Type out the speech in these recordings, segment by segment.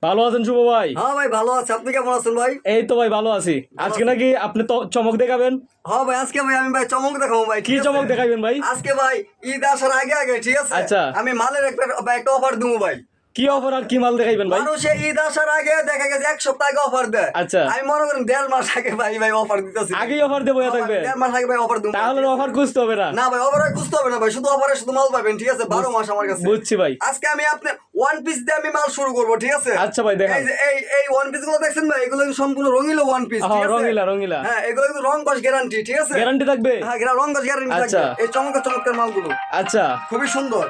ভালো আছেন শুভ ভাই? হ্যাঁ ভাই ভালো আছে, আপনি কেমন আছেন ভাই? এই তো ভাই ভালো আছি। আজকে নাকি আপনি তো চমক দেখাবেন? হ্যাঁ ভাই, আজকে ভাই আমি ভাই চমক দেখাবো ভাই। কি ঠিক আছে? চমক দেখাবেন ভাই? আজকে ভাই ঈদ আসার আগে আগে ঠিক আছে, আচ্ছা। আমি মালের একটা অফার দেবো ভাই। কি অফার আর কি মাল দেখাইবেন ভাই? মানুষে ঈদ আসার আগে দেখা গেছে এক সপ্তাহ আগে অফার দেয়। আচ্ছা। আমি মনে করেন 1.5 মাস আগে ভাই ভাই অফার দিতেছি। আগেই অফার দেবো থাকবে? 1.5 মাস আগে ভাই অফার দেবো। তাহলে অফার খুঁজতে হবে না? না ভাই অফার খুঁজতে হবে না ভাই, শুধু অফারে শুধু মাল পাবেন। ঠিক আছে, 12 মাস আমার কাছে। বুঝছি ভাই। আজকে আমি আপনি ওয়ান পিস দিয়ে আমি মাল শুরু করবো। ঠিক আছে আচ্ছা ভাই দেখান। এই যে এই ওয়ান পিস গুলো দেখছেন ভাই, এগুলো কিন্তু সম্পূর্ণ রঙিলো ওয়ান পিস। ঠিক আছে, রঙিলা রঙিলা। হ্যাঁ এগুলো কিন্তু রং কস গ্যারান্টি। ঠিক আছে, গ্যারান্টি থাকবে? হ্যাঁ রং কস গ্যারান্টি আচ্ছা। থাকবে। এই চমৎকার মালগুলো আচ্ছা খুবই সুন্দর।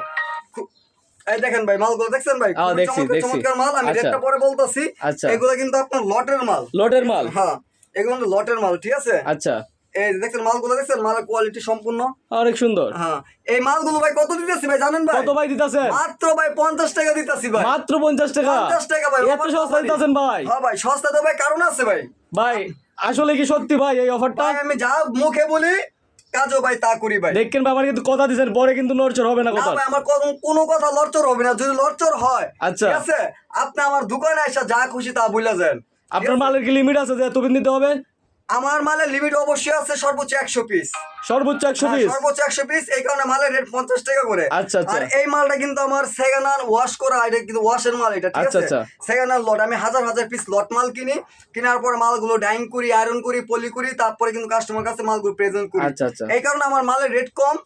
এই দেখেন ভাই মালগুলো দেখছেন ভাই, খুবই দেখছি দেখছি। চমৎকার মাল। আমি আচ্ছা। রেটটা পরে বলতাছি। আচ্ছা। এগুলো কিন্তু আপনার লটের মাল। লটের মাল? হ্যাঁ এগুলো কিন্তু লটের মাল। ঠিক আছে, আচ্ছা। এই যে দেখছেন মালগুলো, দেখছেন মালের কোয়ালিটি সম্পূর্ণ অনেক সুন্দর। হ্যাঁ এই মালগুলো ভাই কত দিতেছি ভাই জানেন ভাই? কত ভাই দিতাছেন? মাত্র ভাই 50 টাকা দিতেছি ভাই। মাত্র 50 টাকা? 50 টাকা ভাই। এত সস্তা দিতাছেন ভাই? হ্যাঁ ভাই সস্তা তো ভাই কারণ আছে ভাই। ভাই আসলে কি সত্যি ভাই এই অফারটা? ভাই আমি যা মুখে বলি কাজও ভাই তা করি ভাই। দেখেন বাবার কিন্তু কথা দিছেন, পরে কিন্তু নড়চড় হবে না না কথা। ভাই আমার কোনো কথা লড়চড় হবে না। যদি লড়চড় হয় আচ্ছা। ঠিক আছে, আপনি আমার দোকানে এসে যা খুশি তা বুঝলা যান। আপনার মালের কি লিমিট আছে যে এতদিন দিতে হবে? আমার মালের লিমিট অবশ্যই আছে, সর্বোচ্চ 100 পিস। সর্বোচ্চ 100 পিস? সর্বোচ্চ 100 পিস। এই কারণে মালের রেট 50 টাকা করে। আচ্ছা আচ্ছা। আর এই মালটা কিন্তু আমার সেকেন্ড হ্যান্ড ওয়াশ করা, এটা কিন্তু ওয়াশের মাল এটা। ঠিক আচ্ছা আছে, আচ্ছা। সেকেন্ড হ্যান্ড লট। আমি হাজার পিস লট মাল কিনি, কেনার পর মালগুলো ডাইং করি, আয়রন করি, পলি করি, তারপরে কিন্তু কাস্টমার কাছে মালগুলো প্রেজেন্ট করি। আচ্ছা আচ্ছা। এই কারণে আমার মালের রেট কম।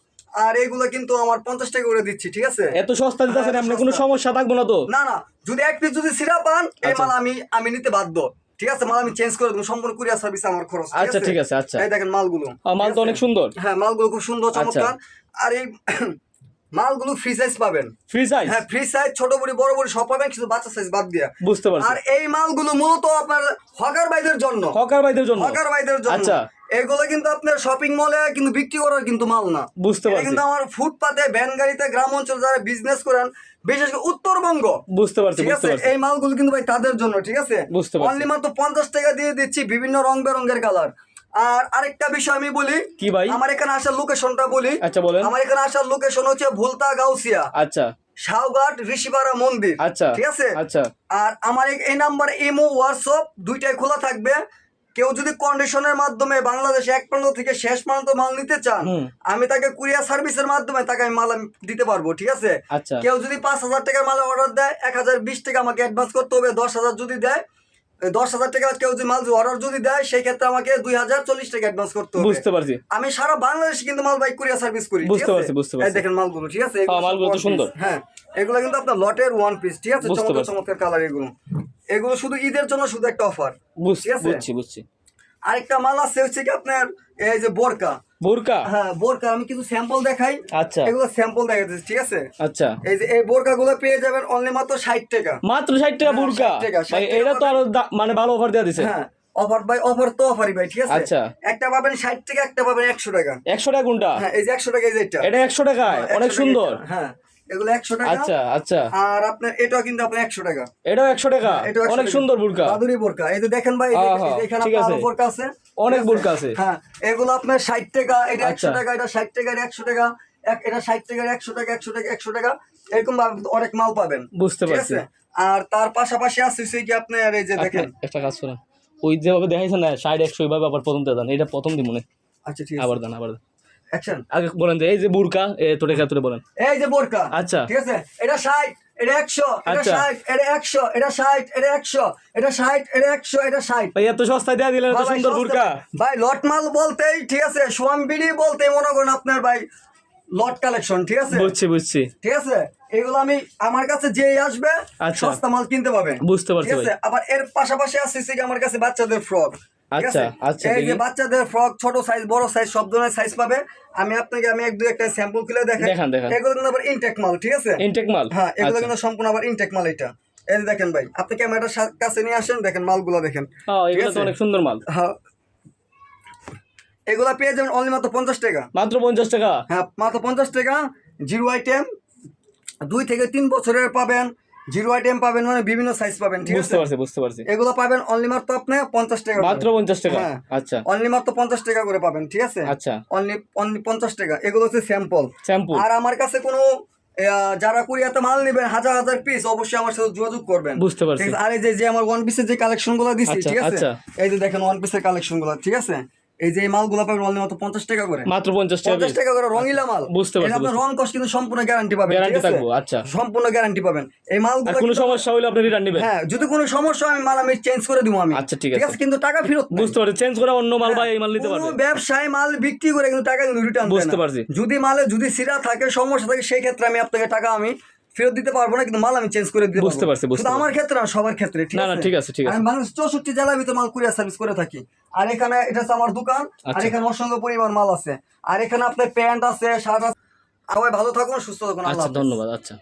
আর এইগুলো কিন্তু আমার 50 টাকা করে দিচ্ছি। ঠিক আছে, এত সস্তা দিতেছেন, আপনি কোনো সমস্যা থাকবো না তো? না না, যদি এক পিস যদি সিরা পান এই আচ্ছা। মাল আমি নিতে বাধ্য। ঠিক আছে, মাল আমি চেঞ্জ করে দেবো, সম্পূর্ণ কুরিয়ার সার্ভিস আমার খরচ। আচ্ছা ঠিক আছে। আচ্ছা এই দেখেন মালগুলো, মাল তো অনেক সুন্দর। হ্যাঁ মালগুলো খুব সুন্দর চমৎকার। আর এই মালগুলো ফ্রি সাইজ পাবেন। Free size? হ্যাঁ ফ্রি সাইজ, ছোট বড়ি বড় বড়ি সব পাবেন, শুধু বাচ্চা সাইজ বাদ দিয়া। বুঝতে পারছি। আর এই মালগুলো মূলত আপনার হকার ভাইদের জন্য। হকার ভাইদের জন্য? হকার ভাইদের জন্য। আচ্ছা। এগুলো কিন্তু আপনার শপিং মলে কিন্তু বিক্রি করার কিন্তু মাল না। বুঝতে পারছি। কিন্তু আমার ফুটপাতে ভ্যান গাড়িতে গ্রাম অঞ্চল যারা বিজনেস করেন, বিশেষ করে উত্তরবঙ্গ। বুঝতে পারছি ঠিক আছে, বুঝতে পারছি। এই মালগুলো কিন্তু ভাই তাদের জন্য। ঠিক আছে, বুঝতে পারছি। অনলি মাত্র 50 টাকা দিয়ে দিচ্ছি, বিভিন্ন রং বেরঙের কালার। আর আরেকটা বিষয় আমি বলি। কি ভাই? আমার এখানে আসার লোকেশনটা বলি। আচ্ছা বলেন। আমার এখানে আসার লোকেশন হচ্ছে ভুলতা গাউসিয়া, আচ্ছা। শাওঘাট ঋষিপাড়া মন্দির। আচ্ছা ঠিক আছে। আচ্ছা। আর আমার এই নাম্বার ইমো হোয়াটসঅ্যাপ দুইটাই খোলা থাকবে। কেউ যদি কন্ডিশনের মাধ্যমে বাংলাদেশে এক প্রান্ত থেকে শেষ পর্যন্ত মাল নিতে চান, আমি তাকে কুরিয়ার সার্ভিসের মাধ্যমে তাকে আমি মাল দিতে পারবো। ঠিক আছে, আচ্ছা। কেউ যদি 5,000 টাকার মাল অর্ডার দেয়, 1020 টাকা আমাকে অ্যাডভান্স করতে হবে। 10,000 যদি দেয়, 10,000 টাকা কেউ যদি মাল অর্ডার যদি দেয়, সেই ক্ষেত্রে আমাকে 2040 টাকা অ্যাডভান্স করতে হবে। বুঝতে পারছি। আমি সারা বাংলাদেশে কিন্তু মাল বাই কুরিয়ার সার্ভিস করি। বুঝতে পারছি বুঝতে পারছি। এই দেখেন মালগুলো। ঠিক আছে, মালগুলো তো সুন্দর। হ্যাঁ এগুলো কিন্তু আপনার লটের ওয়ান পিস। ঠিক আছে, চমৎকার কালার। এগুলো শুধু ঈদের জন্য শুধু একটা অফার। বুঝছি বুঝছি। আরেকটা মাল আছে হচ্ছে কি আপনার এই যে বোরকা। বোরকা? হ্যাঁ বোরকা, আমি কিছু স্যাম্পল দেখাই। আচ্ছা। এগুলো স্যাম্পল দেখাচ্ছি। ঠিক আছে, আচ্ছা। এই যে এই বোরকা গুলো পেয়ে যাবেন অনলি মাত্র 60 টাকা। মাত্র 60 টাকা বোরকা? 60 টাকা। ভাই এটা তো আরো মানে ভালো অফার দেয়া দিছে। হ্যাঁ অফার ভাই, অফার তো অফারই ভাই। ঠিক আছে, আচ্ছা। একটা পাবেন 60 টাকা, একটা পাবেন 100 টাকা। 100 টাকা কোনটা? হ্যাঁ এই যে 100 টাকা, এই যে এটা 100 টাকায়? অনেক সুন্দর। হ্যাঁ এগুলো 100 টাকা। আচ্ছা আচ্ছা। আর আপনার এটাও কিন্তু আপনার 100 টাকা। এটাও 100 টাকা? অনেক সুন্দর বোরকা। বাদুড়ি বোরকা। এই যে দেখেন ভাই, এখানে আপনার বোরকা আছে, অনেক বোরকা আছে। হ্যাঁ এগুলো আপনার 60 টাকা, এটা 100 আচ্ছা। টাকা, এটা 60 টাকা, এটা 100 টাকা, এটা 60 টাকা, 100 টাকা, 100 টাকা, 100 টাকা, এরকম অনেক মাল পাবেন। বুঝতে ঠিক পারছি। আছে, আর তার পাশাপাশি আছে কি আপনার এই যে দেখেন একটা কাজ করেন, ওই যেভাবে দেখাইছেন না 60 100 এইভাবে আবার প্রথম দেন, এটা প্রথম দিই মনে। আচ্ছা ঠিক আছে, আবার দেন অ্যাকশন। আগে বলেন যে এই যে বোরকা তোর একাত্তরে বলেন। এই যে বোরকা। আচ্ছা ঠিক আছে, এটা 60, এটা 100, এটা 60, এটা 100, এটা 60, এটা 100, এটা 60, এটা 100, এটা 60। ভাই এত সস্তায় দেয়া দিলেন, এত সুন্দর বোরকা। ভাই লট মাল বলতেই ঠিক আছে, সোয়াম বিডি বলতেই মনে করেন আপনার ভাই লট কালেকশন। ঠিক আছে, বুঝছি। ঠিক আছে, এগুলো আমি আমার কাছে যেই আসবে সস্তা মাল কিনতে পাবেন। বুঝতে পারছি। ঠিক আছে, আবার এর পাশাপাশি আছে আমার কাছে বাচ্চাদের ফ্রক। আচ্ছা আচ্ছা। এই যে বাচ্চাদের ফ্রক, ছোট সাইজ বড় সাইজ সব ধরনের সাইজ পাবে। আমি আপনাকে একটা স্যাম্পল খুলে দেখান। এগুলো কিন্তু আবার ইনটেক মাল। ঠিক আছে, ইনটেক মাল। হ্যাঁ এগুলো কিন্তু সম্পূর্ণ আবার ইনটেক মাল। এটা এই যে দেখেন ভাই, আপনি ক্যামেরাটার কাছে নিয়ে আসেন, দেখেন মালগুলো দেখেন। হ্যাঁ এগুলো তো অনেক সুন্দর মাল। হ্যাঁ এগুলা পেয়ে যাবেন অনলি মাত্র 50 টাকা। মাত্র 50 টাকা? হ্যাঁ মাত্র 50 টাকা। জিরো আইটেম 2 থেকে 3 বছরের পাবেন, জিরো আইটেম পাবেন, মানে বিভিন্ন সাইজ পাবেন। ঠিক আছে, বুঝতে পারছি। এগুলো পাবেন অনলি মাত্র আপনি 50 টাকা। মাত্র 50 টাকা? আচ্ছা, অনলি মাত্র 50 টাকা করে পাবেন। ঠিক আছে, আচ্ছা, অনলি 50 টাকা। এগুলো হচ্ছে স্যাম্পল। স্যাম্পল। আর আমার কাছে কোনো যারা কুরিয়াতে মাল নেবেন হাজার হাজার পিস অবশ্যই আমার সাথে যোগাযোগ করবেন। বুঝতে পারছি। ঠিক আছে? আর এই যে আমার ওয়ান পিসের যে কালেকশন গুলো দিচ্ছি, আচ্ছা, ঠিক আছে, আচ্ছা। এই যে দেখেন ওয়ান পিসের কালেকশন গুলো, ঠিক আছে, এই যে এই মালগুলো পাবেন অনলি মাত্র 50 টাকা করে, মাত্র 50 টাকা 50 টাকা করে রঙিলা মাল। বুঝতে পারছি, এটা আপনার রং কষ্ট কিন্তু সম্পূর্ণ গ্যারান্টি পাবেন, গ্যারান্টি ঠিক আছে? থাকবো। আচ্ছা, সম্পূর্ণ গ্যারান্টি পাবেন এই আর মালগুলো। কোনো সমস্যা হলে আপনি রিটার্ন নেবেন? হ্যাঁ, যদি কোনো সমস্যা হয় আমি চেঞ্জ করে দিব আমি। আচ্ছা, ঠিক ঠিক আছে। আছে, কিন্তু টাকা ফেরত নাই। বুঝতে পারছি, চেঞ্জ করে অন্য মাল বা এই মাল নিতে কোনো পারবে। ব্যবসায় মাল বিক্রি করে কিন্তু টাকা কিন্তু রিটার্ন দেয় না। বুঝতে পারছি। যদি মালে যদি সিরা থাকে, সমস্যা থাকে, সেই ক্ষেত্রে আমি আপনাকে টাকা আমি ফেরত দিতে পারবো না, কিন্তু মাল আমি চেঞ্জ করে দিতে পারবো। বুঝতে পারছি, বুঝতে শুধু আমার পারছি। ক্ষেত্রে না, সবার ক্ষেত্রে, ঠিক না, আছে? না, ঠিক আছে, ঠিক আছে। আমি বাংলাদেশ 64 জেলার ভিতরে মাল কুরিয়ার সার্ভিস করে থাকি। আর এখানে এটা হচ্ছে আমার দোকান, আর আচ্ছা। এখানে অসংখ্য পরিমাণ মাল আছে, আর এখানে আপনার প্যান্ট আছে, শার্ট আছে। সবাই ভালো থাকুন, সুস্থ থাকুন, আল্লাহ আচ্ছা, হাফেজ। ধন্যবাদ। আচ্ছা।